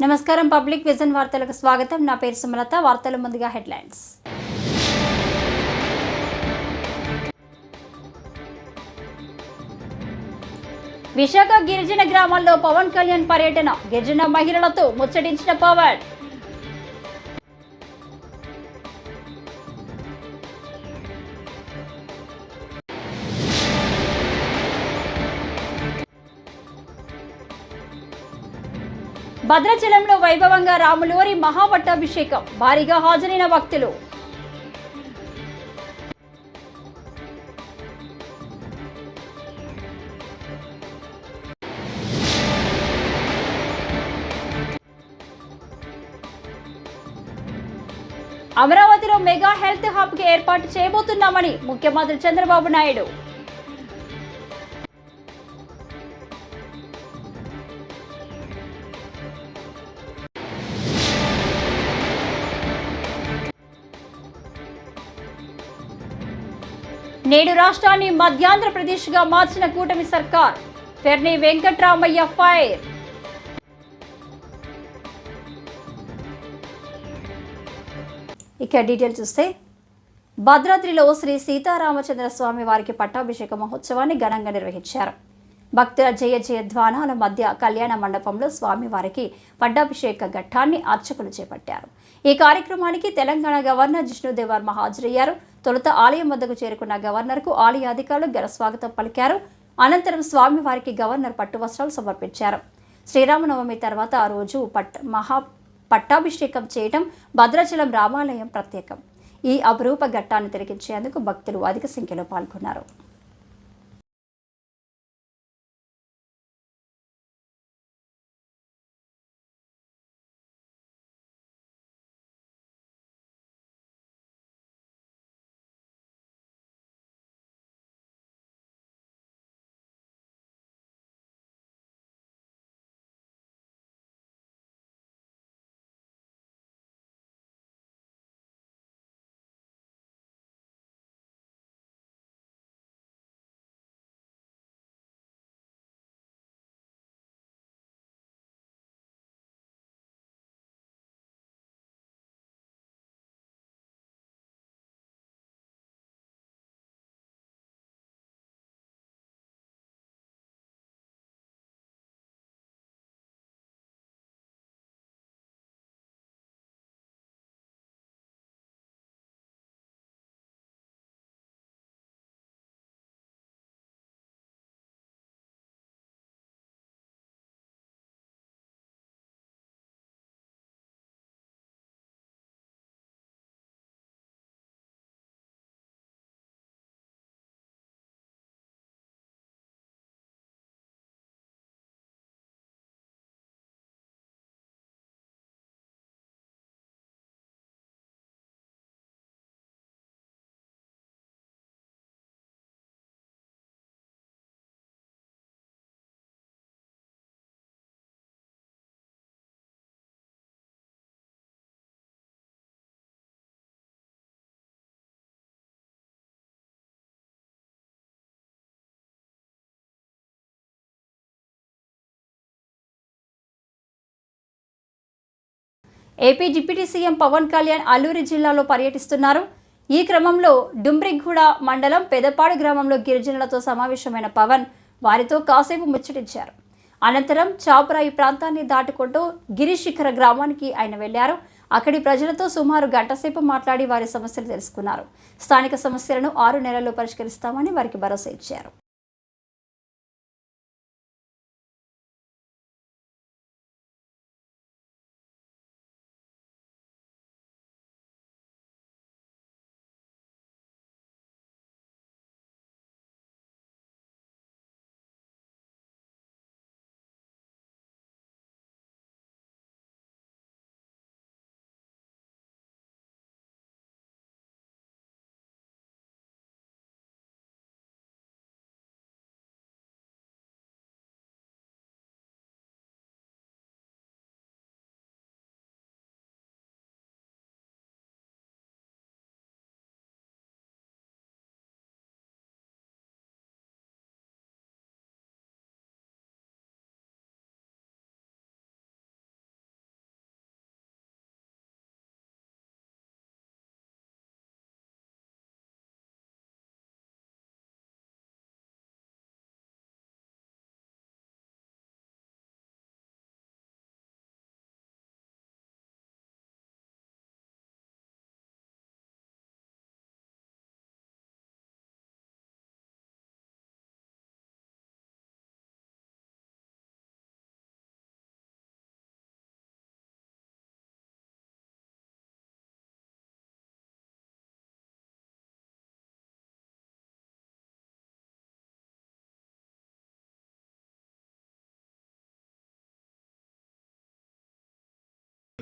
నమస్కారం. Public vision వార్తలకు స్వాగతం. నా పేరు సుమలత. వార్తల ముందుగా హెడ్లైన్స్. విశాఖ గిరిజన గ్రామాల్లో పవన్ కళ్యాణ్ పర్యటన. గిరిజన మహిళలతో ముచ్చటించిన పవన్. భద్రాచలంలో వైభవంగా రాములవారి మహాపట్టాభిషేకం. భారీగా హాజరైన భక్తులు. అమరావతిలో మెగా హెల్త్ హబ్ కి ఏర్పాటు చేయబోతున్నామని ముఖ్యమంత్రి చంద్రబాబు నాయుడు. నేడు రాష్ట్రాన్ని మధ్యాంధ్రప్రదేశ్గా మార్చిన కూటమి సర్కార్. ఫెర్ని వెంకట్రామయ్య ఫైర్. ఇక డీటెయిల్ చూస్తే, భద్రాద్రిలో శ్రీ సీతారామచంద్ర స్వామి వారికి పట్టాభిషేక మహోత్సవాన్ని ఘనంగా నిర్వహించారు. భక్తుల జయ జయధ్వానాల మధ్య కళ్యాణ మండపంలో స్వామివారికి పట్టాభిషేక ఘట్టాన్ని అర్చకులు చేపట్టారు. ఈ కార్యక్రమానికి తెలంగాణ గవర్నర్ జిష్ణుదేవ్ వర్మ హాజరయ్యారు. తొలుత ఆలయం వద్దకు చేరుకున్న గవర్నర్కు ఆలయ అధికారులు ఘన స్వాగతం పలికారు. అనంతరం స్వామివారికి గవర్నర్ పట్టు వస్త్రాలు సమర్పించారు. శ్రీరామనవమి తర్వాత ఆ రోజు పట్టాభిషేకం చేయటం భద్రాచలం రామాలయం ప్రత్యేకం. ఈ అపురూప ఘట్టాన్ని తిలకించేందుకు భక్తులు అధిక సంఖ్యలో పాల్గొన్నారు. AP deputy CM Pawan Kalyan Alluri జిల్లాలో పర్యటిస్తున్నారు. ఈ క్రమంలో డుమ్రిగూడ మండలం పెదపాడు గ్రామంలో గిరిజనులతో సమావేశమైన పవన్ వారితో కాసేపు ముచ్చటించారు. అనంతరం చాపురాయి ప్రాంతాన్ని దాటుకుంటూ గిరిశిఖర గ్రామానికి ఆయన వెళ్లారు. అక్కడి ప్రజలతో సుమారు గంటసేపు మాట్లాడి వారి సమస్యలు తెలుసుకున్నారు. స్థానిక సమస్యలను 6 నెలల్లో పరిష్కరిస్తామని వారికి భరోసా ఇచ్చారు.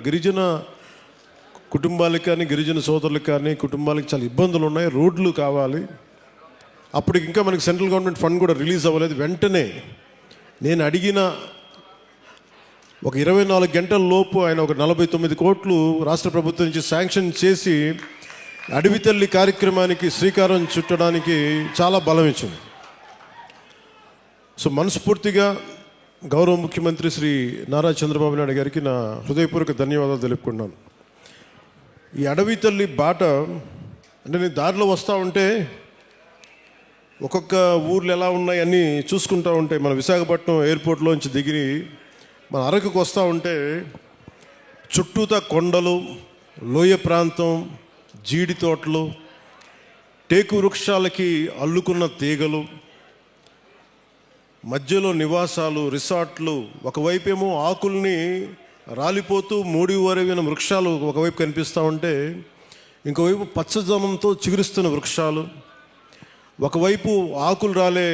గిరిజన కుటుంబాలకు కానీ గిరిజన సోదరులకు కానీ కుటుంబాలకు చాలా ఇబ్బందులు ఉన్నాయి. రోడ్లు కావాలి. అప్పటికి ఇంకా మనకి సెంట్రల్ గవర్నమెంట్ ఫండ్ కూడా రిలీజ్ అవ్వలేదు. వెంటనే నేను అడిగిన ఒక 24 గంటల లోపు ఆయన ఒక 49 కోట్లు రాష్ట్ర ప్రభుత్వం నుంచి శాంక్షన్ చేసి అడవి తల్లి కార్యక్రమానికి శ్రీకారం చుట్టడానికి చాలా బలం ఇచ్చింది. సో మనస్ఫూర్తిగా గౌరవ ముఖ్యమంత్రి శ్రీ నారా చంద్రబాబు నాయుడు గారికి నా హృదయపూర్వక ధన్యవాదాలు తెలుపుకున్నాను. ఈ అడవి తల్లి బాట అంటే నేను దారిలో వస్తూ ఉంటే ఒక్కొక్క ఊర్లు ఎలా ఉన్నాయి అన్నీ చూసుకుంటూ ఉంటే మన విశాఖపట్నం ఎయిర్పోర్ట్లోంచి దిగి మన అరకుకు వస్తూ ఉంటే చుట్టూతా కొండలు, లోయ ప్రాంతం, జీడి తోటలు, టేకు వృక్షాలకి అల్లుకున్న తీగలు, మధ్యలో నివాసాలు, రిసార్ట్లు, ఒకవైపేమో ఆకుల్ని రాలిపోతూ మూడివరైన వృక్షాలు ఒకవైపు కనిపిస్తూ ఉంటే ఇంకోవైపు పచ్చదనంతో చిగురిస్తున్న వృక్షాలు, ఒకవైపు ఆకులు రాలే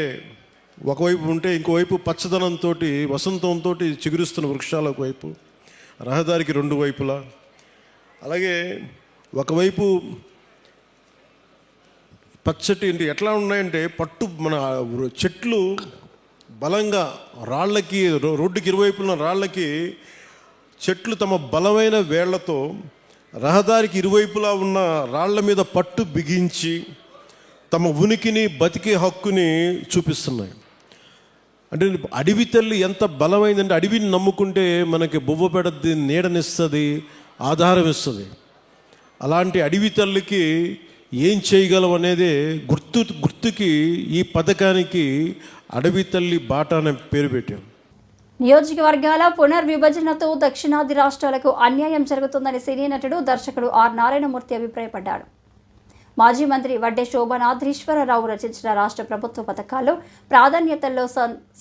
ఒకవైపు ఉంటే ఇంకోవైపు పచ్చదనంతో వసంతంతో చిగురిస్తున్న వృక్షాలు ఒకవైపు, రహదారికి 2 వైపులా. అలాగే ఒకవైపు పచ్చటి ఎట్లా ఉన్నాయంటే పట్టు మన చెట్లు బలంగా రాళ్ళకి రోడ్డుకి ఇరువైపున రాళ్ళకి చెట్లు తమ బలమైన వేళ్లతో రహదారికి ఇరువైపులా ఉన్న రాళ్ల మీద పట్టు బిగించి తమ ఉనికిని బతికే హక్కుని చూపిస్తున్నాయి. అంటే అడవి తల్లి ఎంత బలమైందంటే అడవిని నమ్ముకుంటే మనకి బొవ్వ పెడద్ది, నీడనిస్తుంది, ఆధారం ఇస్తుంది. అలాంటి అడవి తల్లికి ఏం చేయగలం అనేది గుర్తుకి ఈ పథకానికి అడవి తల్లి బాట అనే పేరు పెట్టాం. నియోజకవర్గాల పునర్విభజనతో దక్షిణాది రాష్ట్రాలకు అన్యాయం జరుగుతుందని సినీ నటుడు, దర్శకుడు ఆర్ నారాయణమూర్తి అభిప్రాయపడ్డాడు. మాజీ మంత్రి వడ్డే శోభనాద్రీశ్వరరావు రచించిన రాష్ట్ర ప్రభుత్వ పథకాల్లో ప్రాధాన్యతల్లో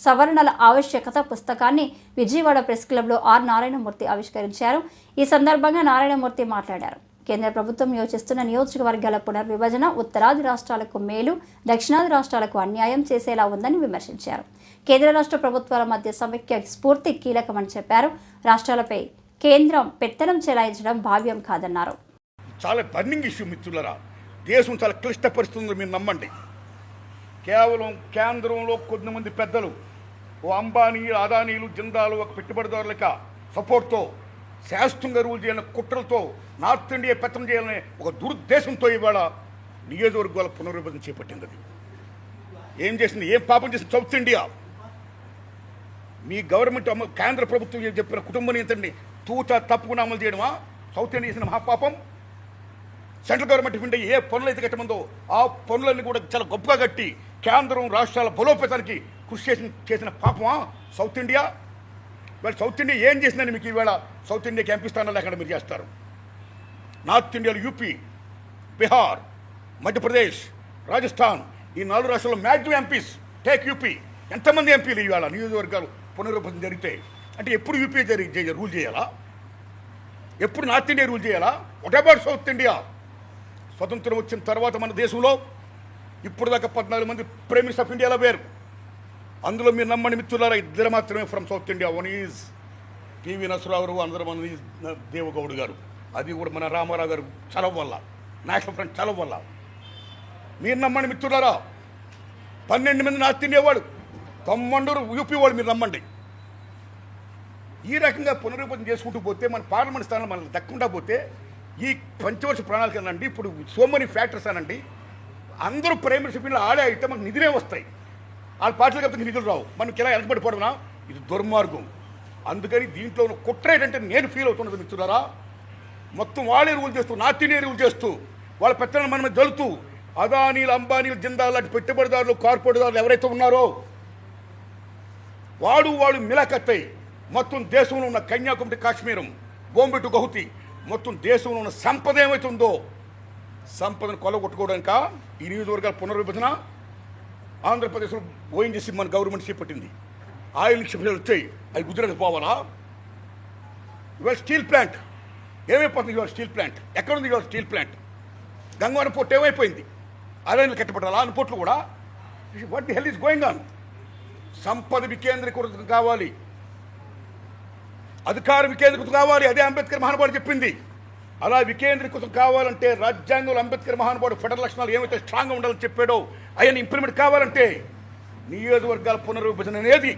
సవరణల ఆవశ్యకత పుస్తకాన్ని విజయవాడ ప్రెస్ క్లబ్లో ఆర్ నారాయణమూర్తి ఆవిష్కరించారు. ఈ సందర్భంగా నారాయణమూర్తి మాట్లాడారు. కేంద్ర ప్రభుత్వం యోచిస్తున్న నియోజకవర్గాల పునర్విభజన ఉత్తరాది రాష్ట్రాలకు మేలు, దక్షిణాది రాష్ట్రాలకు అన్యాయం చేసేలా ఉందని విమర్శించారు. కేంద్ర రాష్ట్ర ప్రభుత్వాల మధ్య సమైక్య స్ఫూర్తి కీలకమని చెప్పారు. రాష్ట్రాలపై కేంద్రం పెత్తనం చెలాయించడం భావ్యం కాదన్నారు. చాలా బర్నింగ్ ఇష్యూ మిత్రులరా. దేశం చాలా క్లిష్ట పరిస్థితులు మీరు నమ్మండి. కేవలం కేంద్రంలో కొద్దిమంది పెద్దలు, ఓ అంబానీ, అదానీలు, జిందాలు, ఒక పెట్టుబడిదారులక సపోర్ట్తో శాస్త్రంగా రూల్ చేయాలని కుట్రలతో నార్త్ ఇండియా పెత్తనం చేయాలనే ఒక దురుద్దేశంతో ఇవాళ నియోజకవర్గాల పునర్విభజన చేపట్టింది. అది ఏం చేసింది? ఏం పాపం చేసింది సౌత్ ఇండియా? మీ గవర్నమెంట్ కేంద్ర ప్రభుత్వం చెప్పిన కుటుంబ నియంత్రణని తూచా తప్పకుండా అమలు చేయడమా సౌత్ ఇండియా చేసిన మహాపాపం? సెంట్రల్ గవర్నమెంట్ ఆఫ్ ఇండియా ఏ పనులు అయితే కట్టమందో ఆ పనులన్నీ కూడా చాలా గొప్పగా కట్టి కేంద్రం రాష్ట్రాల బలోపేతానికి కృషి చేసిన పాపమా సౌత్ ఇండియా? వాళ్ళు సౌత్ ఇండియా ఏం చేసిందని మీకు ఈవేళ సౌత్ ఇండియాకి ఎంపీ స్థానాలు అక్కడ మీరు చేస్తారు. నార్త్ ఇండియాలో యూపీ, బీహార్, మధ్యప్రదేశ్, రాజస్థాన్, ఈ 4 రాష్ట్రాల్లో మ్యాక్సిమం ఎంపీస్. టేక్ యూపీ, ఎంతమంది ఎంపీలు ఇవాళ నియోజకవర్గాలు పునర్విభజన జరిగితే? అంటే ఎప్పుడు యూపీ రూల్ చేయాలా? ఎప్పుడు నార్త్ ఇండియా రూల్ చేయాలా? What about south India? స్వతంత్రం వచ్చిన తర్వాత మన దేశంలో ఇప్పుడు దాకా 14 మంది ప్రైమ్ మినిస్టర్ ఆఫ్ ఇండియాలో వేరు. అందులో మీరు నమ్మని మిత్రులారా 2 మాత్రమే from south India. One is PV Narasimha Rao, అందరూ మన దేవగౌడ్ గారు. అది కూడా మన రామారావు గారు చలవ వల్ల, నేషనల్ ఫ్రంట్ చలవ వల్ల. మీరు నమ్మండి మిత్రులారా, 12 మంది నార్త్ ఇండియా వాడు, 90 యూపీ వాడు. మీరు నమ్మండి. ఈ రకంగా పునర్విభజన చేసుకుంటూ పోతే మన పార్లమెంట్ స్థానాలు మనకు దక్కకుండా పోతే ఈ పంచవర్ష ప్రణాళిక అనండి, ఇప్పుడు సో మెనీ ఫ్యాక్టర్స్ అనండి, అందరూ ప్రైమ్ మినిస్టర్ ఆడే అయితే మనకు నిధులే వస్తాయి. వాళ్ళ పార్టీలకు అయితే నిధులు రావు. మనకి ఇలా వెనకబడిపోవడమా? ఇది దుర్మార్గం. అందుకని దీంట్లో కుట్ర ఏంటంటే నేను ఫీల్ అవుతున్నది మిత్రులారా, మొత్తం వాళ్ళే రూల్ చేస్తూ, నార్త్ ఇండియా రూల్ చేస్తూ, వాళ్ళ పెత్తనం మన మీద జలుతూ, అదానీలు, అంబానీలు, జిందాల్ లాంటి పెట్టుబడిదారులు, కార్పొరేట్దారులు ఎవరైతే ఉన్నారో వాళ్ళు మిలాఖత్తై మొత్తం దేశంలో ఉన్న కన్యాకుమారి, కాశ్మీరం, బొంబే టు గౌహతి, మొత్తం దేశంలో ఉన్న సంపద ఏమైతే ఉందో సంపదను కొల్లగొట్టుకోవడానిక ఈ నియోజకవర్గాల పునర్విభజన. ఆంధ్రప్రదేశ్లో ఓఎన్జీసీ మన గవర్నమెంట్ చేపట్టింది. ఆయిల్ నిక్షేపాలు వచ్చాయి, అవి గుజరాత్ పోవాలా? ఇవాళ స్టీల్ ప్లాంట్ ఏమైపోతుంది? ఇవాళ స్టీల్ ప్లాంట్ ఎక్కడుంది? ఇవాళ స్టీల్ ప్లాంట్ గంగవరం పోర్ట్ ఏమైపోయింది? అదానీలు కట్టబడాలా? అన్ని పోర్ట్లు కూడా. What the hell is going on? సంపద వికేంద్రీకృతం కావాలి. అధికార వికేంద్రీకృతం కావాలి, అదే అంబేద్కర్ మహానుభావుడు చెప్పింది. అలా వికేంద్రీకృతం కావాలంటే రాజ్యాంగంలో అంబేద్కర్ మహానుభావుడు ఫెడరల్ లక్షణాలు ఏమైతే స్ట్రాంగ్గా ఉండాలని చెప్పాడో అవన్నీ ఇంప్లిమెంట్ కావాలంటే నియోజకవర్గాల పునర్విభజన అనేది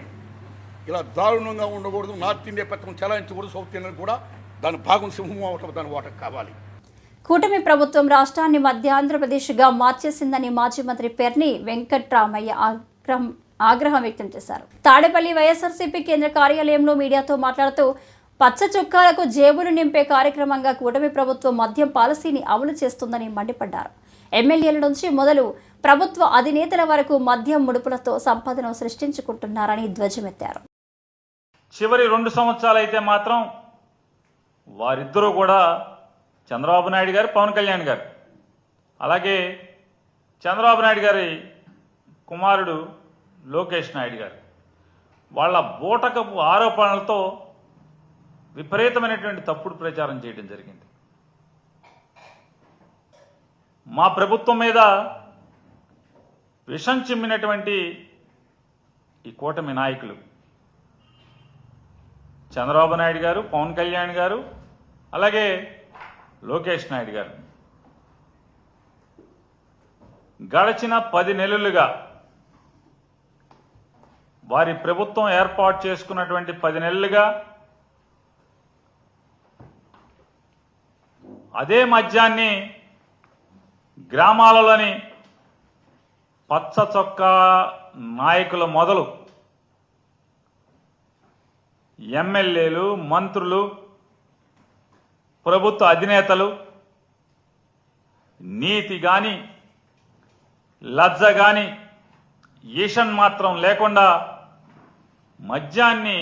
ఇలా దారుణంగా ఉండకూడదు. నార్త్ ఇండియా పథకం చలాయించకూడదు, సౌత్ ఇండియా కూడా దాని భాగం సింహం అవటం దాని వాటకు కావాలి. కూటమి ప్రభుత్వం రాష్ట్రాన్ని మధ్య ఆంధ్రప్రదేశ్గా మార్చేసిందని మాజీ మంత్రి పెర్ని వెంకట్రామయ్య ఆగ్రహం వ్యక్తం చేశారు. తాడేపల్లి వైఎస్ఆర్సీపీ కేంద్ర కార్యాలయంలో మీడియాతో మాట్లాడుతూ పచ్చ చొక్కాలకు జేబులు నింపే కార్యక్రమంగా కూటమి ప్రభుత్వం మద్యం పాలసీని అమలు చేస్తుందని మండిపడ్డారు. ఎమ్మెల్యేల నుంచి మొదలు ప్రభుత్వ అధినేతల వరకు మద్యం ముడుపులతో సంపదను సృష్టించుకుంటున్నారని ధ్వజమెత్తారు. చివరి 2 సంవత్సరాలు అయితే మాత్రం వారిద్దరూ కూడా చంద్రబాబు నాయుడు గారు, పవన్ కళ్యాణ్ గారు, అలాగే చంద్రబాబు నాయుడు గారి కుమారుడు లోకేష్ నాయుడు గారు వాళ్ళ బూటకపు ఆరోపణలతో విపరీతమైనటువంటి తప్పుడు ప్రచారం చేయడం జరిగింది. మా ప్రభుత్వం మీద విషం చిమ్మినటువంటి ఈ కూటమి నాయకులు చంద్రబాబు నాయుడు గారు, పవన్ కళ్యాణ్ గారు, అలాగే లోకేష్ నాయుడు గారు గడిచిన 10 నెలలుగా వారి ప్రభుత్వం ఏర్పాటు చేసుకున్నటువంటి 10 నెలలుగా అదే మద్యాన్ని గ్రామాలలోని పచ్చ చొక్కా నాయకుల మొదలు ఎమ్మెల్యేలు, మంత్రులు, ప్రభుత్వ అధినేతలు నీతి గాని లజ్జ గాని ఈషన్ మాత్రం లేకుండా మద్యాన్ని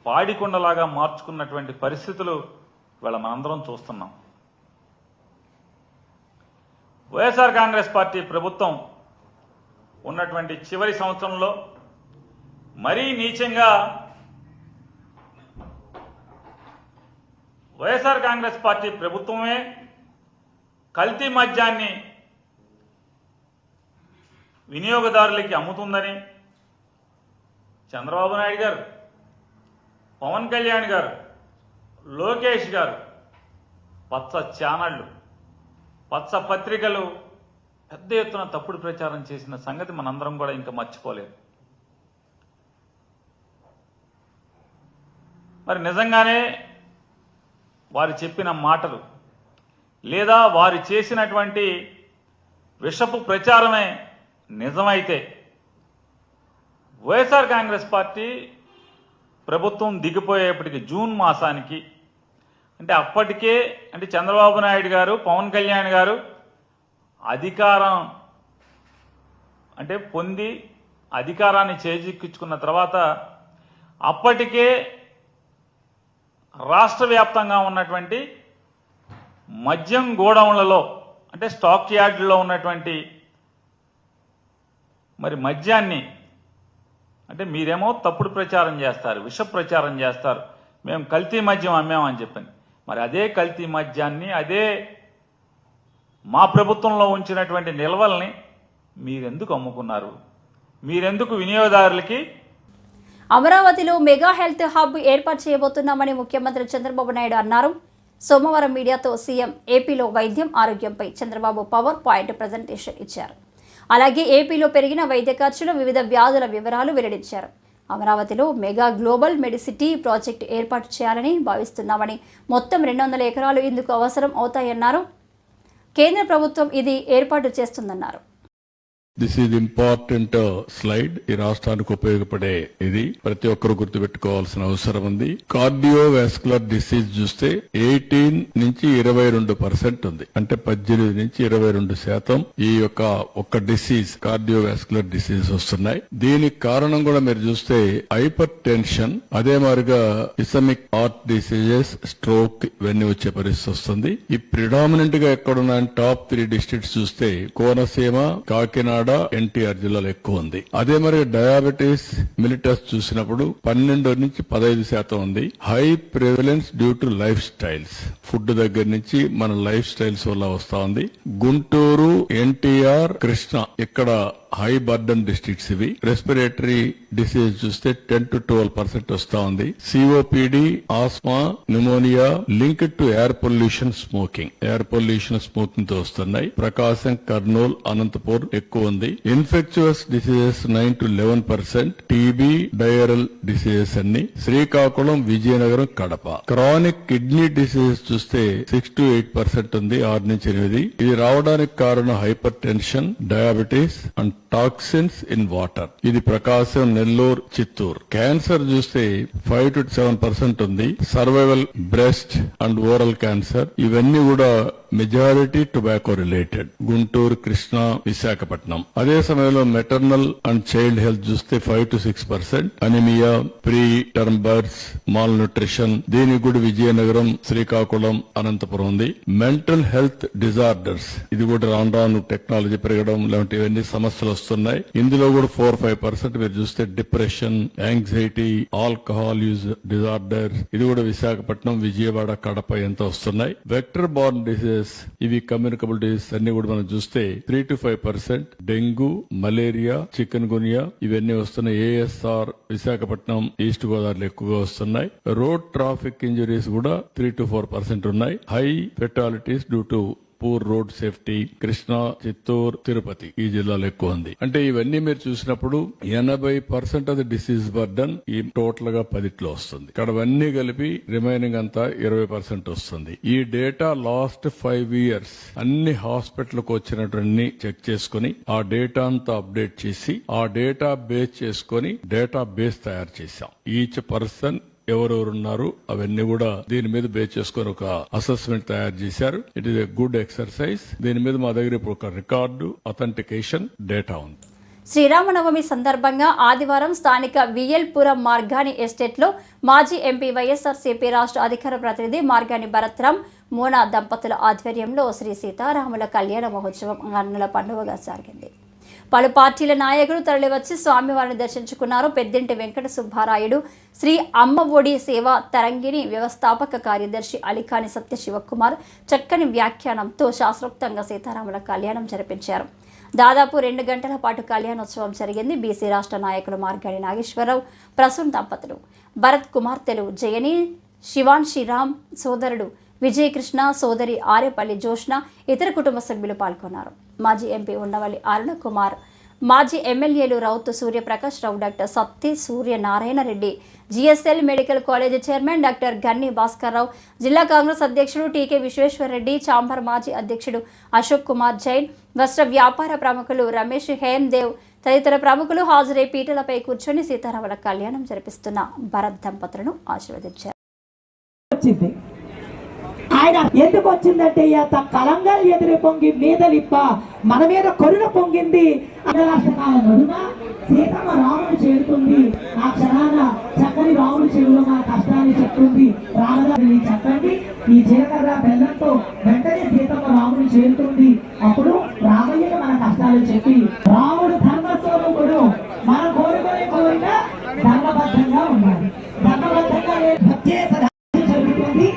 పాడికొండలాగా మార్చుకున్నటువంటి పరిస్థితులు ఇవాళ మనందరం చూస్తున్నాం. వైఎస్ఆర్ కాంగ్రెస్ పార్టీ ప్రభుత్వం ఉన్నటువంటి చివరి సంవత్సరంలో మరీ నీచంగా వైఎస్ఆర్ కాంగ్రెస్ పార్టీ ప్రభుత్వమే కల్తీ మద్యాన్ని వినియోగదారులకి అమ్ముతుందని చంద్రబాబు నాయుడు గారు, పవన్ కళ్యాణ్ గారు, లోకేష్ గారు పచ్చ ఛానళ్లు, పచ్చ పత్రికలు పెద్ద ఎత్తున తప్పుడు ప్రచారం చేసిన సంగతి మనందరం కూడా ఇంకా మర్చిపోలేదు. మరి నిజంగానే వారు చెప్పిన మాటలు లేదా వారు చేసినటువంటి విషపు ప్రచారమే నిజమైతే వైఎస్ఆర్ కాంగ్రెస్ పార్టీ ప్రభుత్వం దిగిపోయేప్పటికి జూన్ మాసానికి అంటే అప్పటికే అంటే చంద్రబాబు నాయుడు గారు, పవన్ కళ్యాణ్ గారు అధికారం అంటే పొంది అధికారాన్ని చేజిక్కించుకున్న తర్వాత అప్పటికే రాష్ట్ర వ్యాప్తంగా ఉన్నటువంటి మద్యం గోడౌన్లలో అంటే స్టాక్ యార్డుల్లో ఉన్నటువంటి మరి మద్యాన్ని అంటే మీరేమో తప్పుడు ప్రచారం చేస్తారు, విష ప్రచారం చేస్తారు, మేము కల్తీ మద్యం అమ్మామని చెప్పని. మరి అదే కల్తీ మద్యాన్ని అదే మా ప్రభుత్వంలో ఉంచినటువంటి నిల్వల్ని మీరెందుకు అమ్ముకున్నారు? మీరెందుకు వినియోగదారులకి? అమరావతిలో మెగా హెల్త్ హబ్ ఏర్పాటు చేయబోతున్నామని ముఖ్యమంత్రి చంద్రబాబు నాయుడు అన్నారు. సోమవారం మీడియాతో సీఎం ఏపీలో వైద్యం, ఆరోగ్యంపై చంద్రబాబు పవర్ పాయింట్ ప్రజెంటేషన్ ఇచ్చారు. అలాగే ఏపీలో పెరిగిన వైద్య ఖర్చులు, వివిధ వ్యాధుల వివరాలు వెల్లడించారు. అమరావతిలో మెగా గ్లోబల్ మెడిసిటీ ప్రాజెక్టు ఏర్పాటు చేయాలని భావిస్తున్నామని, మొత్తం 200 ఎకరాలు ఇందుకు అవసరం అవుతాయన్నారు. కేంద్ర ప్రభుత్వం ఇది ఏర్పాటు చేస్తుందన్నారు. This is important slide. ఈ రాష్ట్రానికి ఉపయోగపడే ఇది ప్రతి ఒక్కరు గుర్తుపెట్టుకోవాల్సిన అవసరం ఉంది. కార్డియోవాస్కులర్ డిసీజ్ చూస్తే 18 నుంచి 22% ఉంది. అంటే 18 నుంచి 22% ఈ ఒక్క డిసీజ్ కార్డియోవాస్కులర్ డిసీజ్ వస్తున్నాయి. దీనికి కారణం కూడా మీరు చూస్తే హైపర్ టెన్షన్, అదే మాదిరిగా ఇసమిక్ హార్ట్ డిసీజెస్, స్ట్రోక్ ఇవన్నీ వచ్చే పరిస్థితి వస్తుంది. ఈ ప్రిడామినెంట్ గా ఎక్కడున్న టాప్ 3 డిస్ట్రిక్ట్స్ చూస్తే కోనసీమ, కాకినాడ, ఎన్టీఆర్ జిల్లాలో ఎక్కువ ఉంది. అదే మరి డయాబెటీస్ మిలిటస్ చూసినప్పుడు 12 నుంచి 15% ఉంది. High prevalence due to life styles, food దగ్గర నుంచి మన లైఫ్ స్టైల్స్ వల్ల వస్తా ఉంది. గుంటూరు, ఎన్టీఆర్, కృష్ణ ఇక్కడ హై బర్డన్ డిస్ట్రిక్ట్స్ ఇవి. రెస్పిరేటరీ డిసీజ్ చూస్తే 10 to 12% వస్తా ఉంది. COPD, asthma, pneumonia linked to air pollution, smoking తో వస్తున్నాయి. ప్రకాశం, కర్నూలు, అనంతపూర్ ఎక్కువ ఉంది. Infectious diseases 9 to 11%, TB, diarrheal diseases అన్ని Srikakulam, Vizianagaram, Kadapa. Chronic kidney diseases చూస్తే 6 to 8% ఉంది, 6 నుంచి 8. ఇది రావడానికి కారణం hyper tension, diabetes and toxins in water. ఇది ప్రకాశం, నెల్లూరు, చిత్తూరు. క్యాన్సర్ చూస్తే 5 to 7% ఉంది. Survival, breast and oral cancer ఇవన్నీ కూడా majority tobacco related. Guntur, Krishna, Visakhapatnam. అదే సమయంలో మెటర్నల్ అండ్ చైల్డ్ హెల్త్ చూస్తే 5 to 6%. Anaemia, pre term births, mall nutrition దీనికి కూడా విజయనగరం, శ్రీకాకుళం, అనంతపురం ఉంది. మెంటల్ హెల్త్ డిజార్డర్స్ ఇది కూడా రాను టెక్నాలజీ పెరగడం లాంటి ఇవన్నీ సమస్యలు వస్తున్నాయి. ఇందులో కూడా 4-5% మీరు చూస్తే depression, anxiety, alcohol use disorders ఇది కూడా విశాఖపట్నం, విజయవాడ, కడప ఎంత వస్తున్నాయి. వెక్టర్ బార్న్ డిసీజెస్ ఇవి కమ్యూనికబుల్ డిసీజెస్ అన్ని కూడా మనం చూస్తే 3 to 5%. డెంగ్యూ, మలేరియా, చికెన్ గునియా ఇవన్నీ వస్తున్నాయి. ఏఎస్ఆర్ విశాఖపట్నం, ఈస్ట్ గోదావరిలో ఎక్కువగా వస్తున్నాయి. రోడ్ ట్రాఫిక్ ఇంజరీస్ కూడా 3 to 4% ఉన్నాయి. High fatalities due to poor road safety Krishna, Chittoor, Tirupati ఈ జిల్లాలో ఎక్కువ ఉంది. అంటే ఇవన్నీ మీరు చూసినప్పుడు 80% ఆఫ్ ది డిసీజ్ బర్డన్ ఈ టోటల్ గా 10లో వస్తుంది. ఇక్కడ అవన్నీ కలిపి రిమైనింగ్ అంతా 20% వస్తుంది. ఈ డేటా లాస్ట్ 5 years అన్ని హాస్పిటల్కి వచ్చినటువంటి చెక్ చేసుకుని ఆ డేటా అంతా అప్డేట్ చేసి ఆ డేటా బేస్ చేసుకుని డేటా బేస్ తయారు చేశాం. ఈచ్ పర్సన్ ఎవరెవరున్నారు అవన్నీ కూడా దీని మీద బేస్ చేసుకుని ఒక అసెస్మెంట్ తయారు చేశారు. It is a good exercise. దీని మీద మా దగ్గర ఇప్పుడు ఒక రికార్డు అథెంటికేషన్ డేటా ఉంది. శ్రీరామనవమి సందర్భంగా ఆదివారం స్థానిక విఎల్పురం మార్గాని ఎస్టేట్లో మాజీ ఎంపీ వైఎస్ఆర్సీపీ రాష్ట్ర అధికార ప్రతినిధి మార్గాని భరత్రామ్, మోనా దంపతుల ఆధ్వర్యంలో శ్రీ సీతారాముల కళ్యాణ మహోత్సవం అన్నుల పండుగగా సాగింది. పలు పార్టీల నాయకులు తరలివచ్చి స్వామివారిని దర్శించుకున్నారు. పెద్దింటి వెంకట సుబ్బారాయుడు, శ్రీ అమ్మ ఒడి సేవా తరంగిణి వ్యవస్థాపక కార్యదర్శి అలికాని సత్య శివకుమార్ చక్కని వ్యాఖ్యానంతో శాస్త్రోక్తంగా సీతారాముల కళ్యాణం జరిపించారు. దాదాపు 2 గంటల పాటు కళ్యాణోత్సవం జరిగింది. బీసీ రాష్ట్ర నాయకులు మార్గాని నాగేశ్వరరావు, ప్రసూన్ దంపతులు, భరత్ కుమార్తెలు జయని, శివాన్ శ్రీరామ్ సోదరుడు విజయకృష్ణ, సోదరి ఆరేపల్లి జోష్న, ఇతర కుటుంబ సభ్యులు పాల్గొన్నారు. మాజీ ఎంపీ ఉండవల్లి అరుణ కుమార్, మాజీ ఎమ్మెల్యేలు Rautu Suryaprakash Rao, doctor Satti Suryanarayana Reddy, GSL medical college chairman doctor Ganni Bhaskar Rao, జిల్లా కాంగ్రెస్ అధ్యక్షుడు టీకే విశ్వేశ్వరరెడ్డి, చాంబర్ మాజీ అధ్యక్షుడు అశోక్ కుమార్ జైన్, వస్త్ర వ్యాపార ప్రముఖులు రమేష్ హేమ్దేవ్ తదితర ప్రముఖులు హాజరై పీటలపై కూర్చొని సీతారాముల కళ్యాణం జరిపిస్తున్న భరత్ దంపతులను ఆశీర్వదించారు. ఆయన ఎందుకు వచ్చిందంటే కలంగాలు ఎదురు పొంగి మీదలిప్ప మన మీద కరుణ పొంగింది. సీతమ్మ రాముడు చేరుతుంది. ఆ క్షణాన చక్కని రాముడు చెరువులో మన కష్టాన్ని చెప్తుంది. రామదాని చెప్పండి ఈ జీలకర్ర బెల్లంతో వెంటనే సీతమ్మ రాముడు చేరుతుంది. అప్పుడు రామయ్యకి మన కష్టాలు చెప్పి రాముడు ధర్మస్వరూపుడు. మనం కోరుకునే కోరిక ధర్మబద్ధంగా ఉండాలి. ధర్మబద్ధంగా జరుగుతుంది.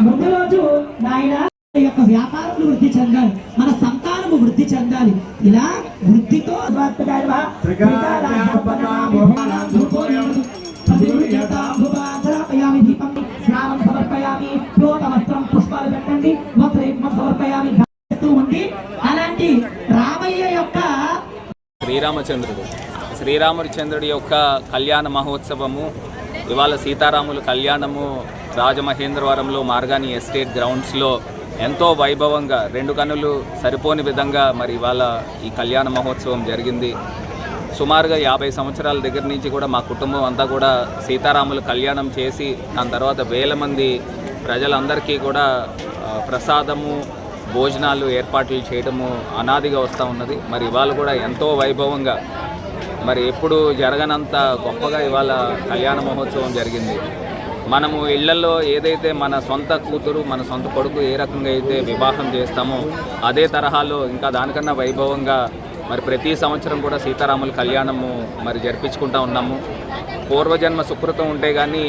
ముందు రోజు నాయన యొక్క వ్యాపారంలో వృద్ధి చెందాలి, మన సంతానము వృద్ధి చెందాలి. ఇలా వృద్ధితో పుష్పాలు పెట్టండి ఉంది. అలాంటి రామయ్య యొక్క శ్రీరామచంద్రుడి యొక్క కళ్యాణ మహోత్సవము ఇవాళ సీతారాముల కళ్యాణము రాజమహేంద్రవరంలో మార్గాని ఎస్టేట్ గ్రౌండ్స్లో ఎంతో వైభవంగా 2 కన్నులు సరిపోని విధంగా మరి ఇవాళ ఈ కళ్యాణ మహోత్సవం జరిగింది. సుమారుగా 50 సంవత్సరాల దగ్గర నుంచి కూడా మా కుటుంబం అంతా కూడా సీతారాముల కళ్యాణం చేసి దాని తర్వాత 1000 మంది ప్రజలందరికీ కూడా ప్రసాదము, భోజనాలు ఏర్పాట్లు చేయడము అనాదిగా వస్తూ ఉన్నది. మరి ఇవాళ కూడా ఎంతో వైభవంగా మరి ఎప్పుడు జరగనంత గొప్పగా ఇవాళ కళ్యాణ మహోత్సవం జరిగింది. మనము ఇళ్లలో ఏదైతే మన సొంత కూతురు, మన సొంత కొడుకు ఏ రకంగా అయితే వివాహం చేస్తామో అదే తరహాలో ఇంకా దానికన్నా వైభవంగా మరి ప్రతి సంవత్సరం కూడా సీతారాముల కళ్యాణము మరి జరిపించుకుంటూ ఉన్నాము. పూర్వజన్మ సుకృతం ఉంటే కానీ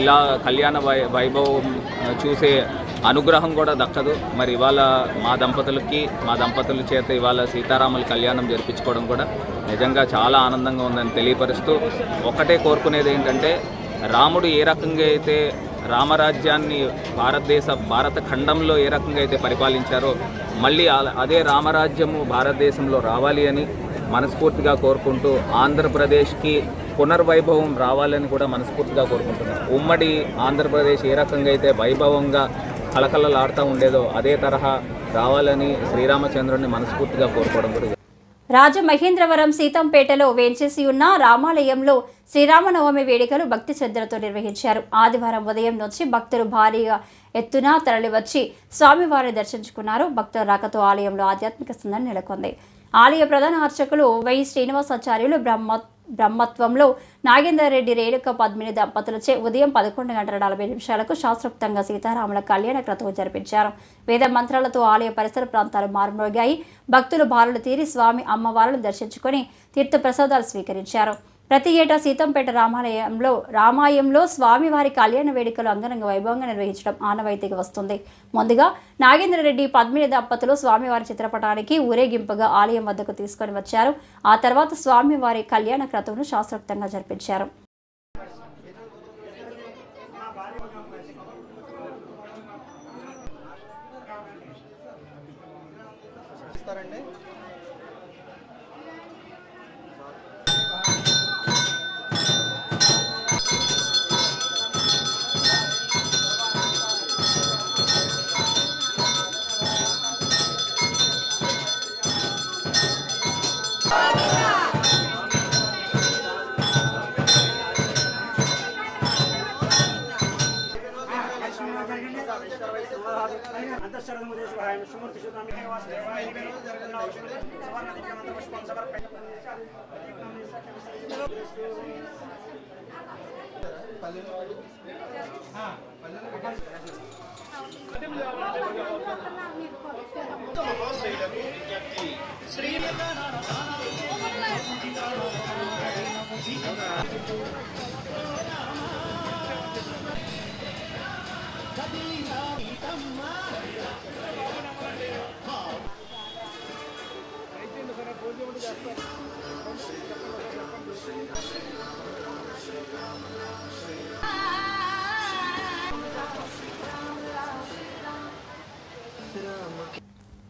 ఇలా కళ్యాణ వైభవం చూసే అనుగ్రహం కూడా దక్కదు. మరి ఇవాళ మా దంపతుల చేత ఇవాళ సీతారాముల కళ్యాణం జరిపించుకోవడం కూడా నిజంగా చాలా ఆనందంగా ఉందని తెలియపరుస్తూ ఒక్కటే కోరుకునేది ఏంటంటే, రాముడు ఏ రకంగా అయితే రామరాజ్యాన్ని భారత ఖండంలో ఏ రకంగా అయితే పరిపాలించారో మళ్ళీ అదే రామరాజ్యము భారతదేశంలో రావాలి అని మనస్ఫూర్తిగా కోరుకుంటూ, ఆంధ్రప్రదేశ్కి పునర్వైభవం రావాలని కూడా మనస్ఫూర్తిగా కోరుకుంటున్నాం. ఉమ్మడి ఆంధ్రప్రదేశ్ ఏ రకంగా అయితే వైభవంగా కలకలలాడుతూ ఉండేదో అదే తరహా రావాలని శ్రీరామచంద్రుడిని మనస్ఫూర్తిగా కోరుకోవడం కూడా. రాజమహేంద్రవరం సీతంపేటలో వేంచేసి ఉన్న రామాలయంలో శ్రీరామనవమి వేడుకలు భక్తి శ్రద్ధలతో నిర్వహించారు. ఆదివారం ఉదయం నుంచి భక్తులు భారీగా ఎత్తున తరలివచ్చి స్వామివారిని దర్శించుకున్నారు. భక్తుల రాకతో ఆలయంలో ఆధ్యాత్మిక సందడి నెలకొంది. ఆలయ ప్రధాన అర్చకులు వై శ్రీనివాసాచార్యులు బ్రహ్మత్వంలో నాగేందర్ రెడ్డి రేణుక పద్మిని దంపతులచే ఉదయం 11:40 శాస్త్రోక్తంగా సీతారాముల కళ్యాణ క్రతువు జరిపించారు. వేద మంత్రాలతో ఆలయ పరిసర ప్రాంతాలు మారుమోగాయి. భక్తులు బారులు తీరి స్వామి అమ్మవార్లను దర్శించుకొని తీర్థప్రసాదాలు స్వీకరించారు. ప్రతి ఏటా సీతంపేట రామాయంలో స్వామివారి కళ్యాణ వేడుకలు అంగరంగ వైభవంగా నిర్వహించడం ఆనవాయితీగా వస్తుంది. ముందుగా నాగేంద్ర రెడ్డి పద్మిని దంపతులు స్వామివారి చిత్రపటానికి ఊరేగింపుగా ఆలయం వద్దకు తీసుకొని వచ్చారు. ఆ తర్వాత స్వామివారి కళ్యాణ క్రతువును శాస్త్రోక్తంగా జరిపించారు.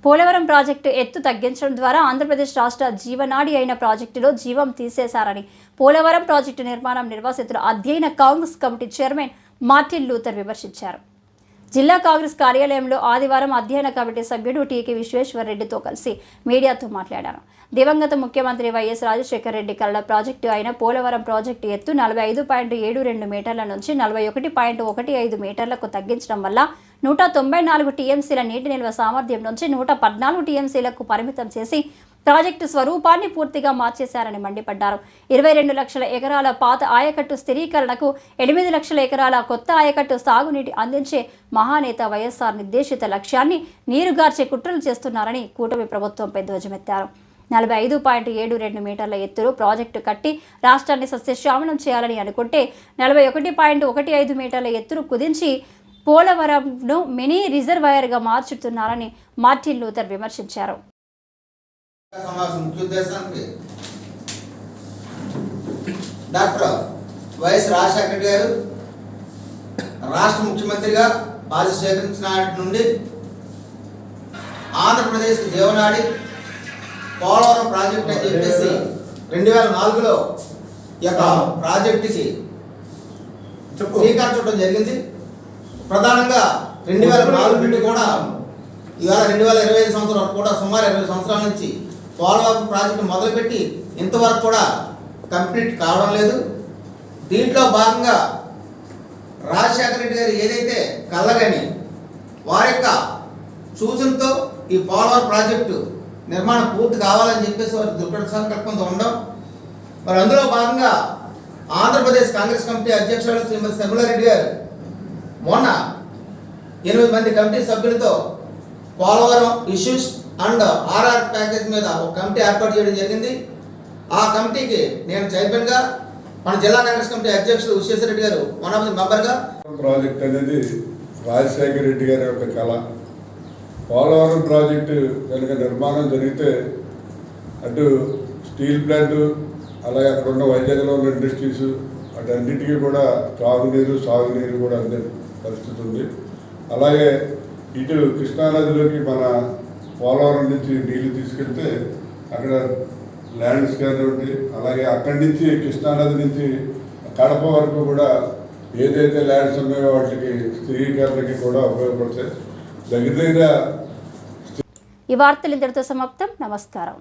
పోలవరం ప్రాజెక్టు ఎత్తు తగ్గించడం ద్వారా ఆంధ్రప్రదేశ్ రాష్ట్ర జీవనాడి అయిన ప్రాజెక్టులో జీవం తీసేశారని పోలవరం ప్రాజెక్టు నిర్మాణం నిర్వాసితుల అధ్యయన Congress committee chairman Martin Luther విమర్శించారు. జిల్లా కాంగ్రెస్ కార్యాలయంలో ఆదివారం అధ్యయన కమిటీ సభ్యుడు టీకే విశ్వేశ్వరరెడ్డితో కలిసి మీడియాతో మాట్లాడారు. దివంగత ముఖ్యమంత్రి వైఎస్ రాజశేఖర రెడ్డి కళ ప్రాజెక్టు అయిన పోలవరం ప్రాజెక్టు ఎత్తు 45.72 మీటర్ల నుంచి 41.15 మీటర్లకు తగ్గించడం వల్ల 194 టీఎంసీల నీటి నిల్వ సామర్థ్యం నుంచి 114 టీఎంసీలకు పరిమితం చేసి ప్రాజెక్టు స్వరూపాన్ని పూర్తిగా మార్చేశారని మండిపడ్డారు. 22 లక్షల ఎకరాల పాత ఆయకట్టు స్థిరీకరణకు 8 లక్షల ఎకరాల కొత్త ఆయకట్టు సాగునీటి అందించే మహానేత వైఎస్ఆర్ నిర్దేశిత లక్ష్యాన్ని నీరుగార్చే కుట్రలు చేస్తున్నారని కూటమి ప్రభుత్వంపై ధ్వజమెత్తారు. 45.72 మీటర్ల ఎత్తులో ప్రాజెక్టు కట్టి రాష్ట్రాన్ని సస్యశ్యామలం చేయాలని అనుకుంటే 41.15 మీటర్ల ఎత్తును కుదించి పోలవరంను మినీ రిజర్వాయర్గా మార్చుతున్నారని మార్టిన్ లూథర్ విమర్శించారు. ముఖ్య ఉద్దేశానికి డాక్టర్ వైఎస్ రాజశేఖర గారు రాష్ట్ర ముఖ్యమంత్రిగా బాధ్యత స్వీకరించిన నాటి నుండి ఆంధ్రప్రదేశ్కి జీవనాడి పోలవరం ప్రాజెక్ట్ అని చెప్పేసి 2004లో ఈ యొక్క ప్రాజెక్టుకి శ్రీకారం చుట్టడం జరిగింది. ప్రధానంగా 2004 నుండి కూడా ఇవాళ 2025 సంవత్సరం వరకు కూడా సుమారు 20 సంవత్సరాల నుంచి పోలవరం ప్రాజెక్టు మొదలుపెట్టి ఇంతవరకు కూడా కంప్లీట్ కావడం లేదు. దీంట్లో భాగంగా రాజశేఖర రెడ్డి గారు ఏదైతే కళ్ళగని వారి యొక్క సూచనతో ఈ పోలవరం ప్రాజెక్టు నిర్మాణం పూర్తి కావాలని చెప్పేసి వారి దృఢ సంకల్పంతో ఉండడం, మరి అందులో భాగంగా ఆంధ్రప్రదేశ్ కాంగ్రెస్ కమిటీ అధ్యక్షురాలు శ్రీమతి శర్మిలారెడ్డి గారు మొన్న 8 మంది కమిటీ సభ్యులతో Polavaram issues and RR package మీద ఒక కమిటీ ఏర్పాటు చేయడం జరిగింది. ఆ కమిటీకి నేను చైర్మన్గా, మన జిల్లా కాంగ్రెస్ కమిటీ అధ్యక్షుడు విశ్వేశ్వరరెడ్డి గారు వన్ ఆఫ్ ది మెంబర్గా. ప్రాజెక్ట్ అనేది రాజశేఖర రెడ్డి గారి యొక్క కళ. పోలవరం ప్రాజెక్టు కనుక నిర్మాణం జరిగితే అటు స్టీల్ ప్లాంటు, అలాగే అక్కడ ఉన్న వైజాగ్లో ఉన్న ఇండస్ట్రీస్ అటన్నిటికీ కూడా త్రాగునీరు సాగునీరు కూడా అందే పరిస్థితి ఉంది. అలాగే ఇటు కృష్ణానదిలోకి మన పోలవరం నుంచి నీళ్లు తీసుకెళ్తే అక్కడ ల్యాండ్స్ కానివ్వండి, అలాగే అక్కడి నుంచి కృష్ణానది నుంచి కడప వరకు కూడా ఏదైతే ల్యాండ్స్ ఉన్నాయో వాటికి స్థిరీకరణకి కూడా ఉపయోగపడతాయి. దగ్గర ఈ వార్తలు ఇంతటితో సమాప్తం. నమస్కారం.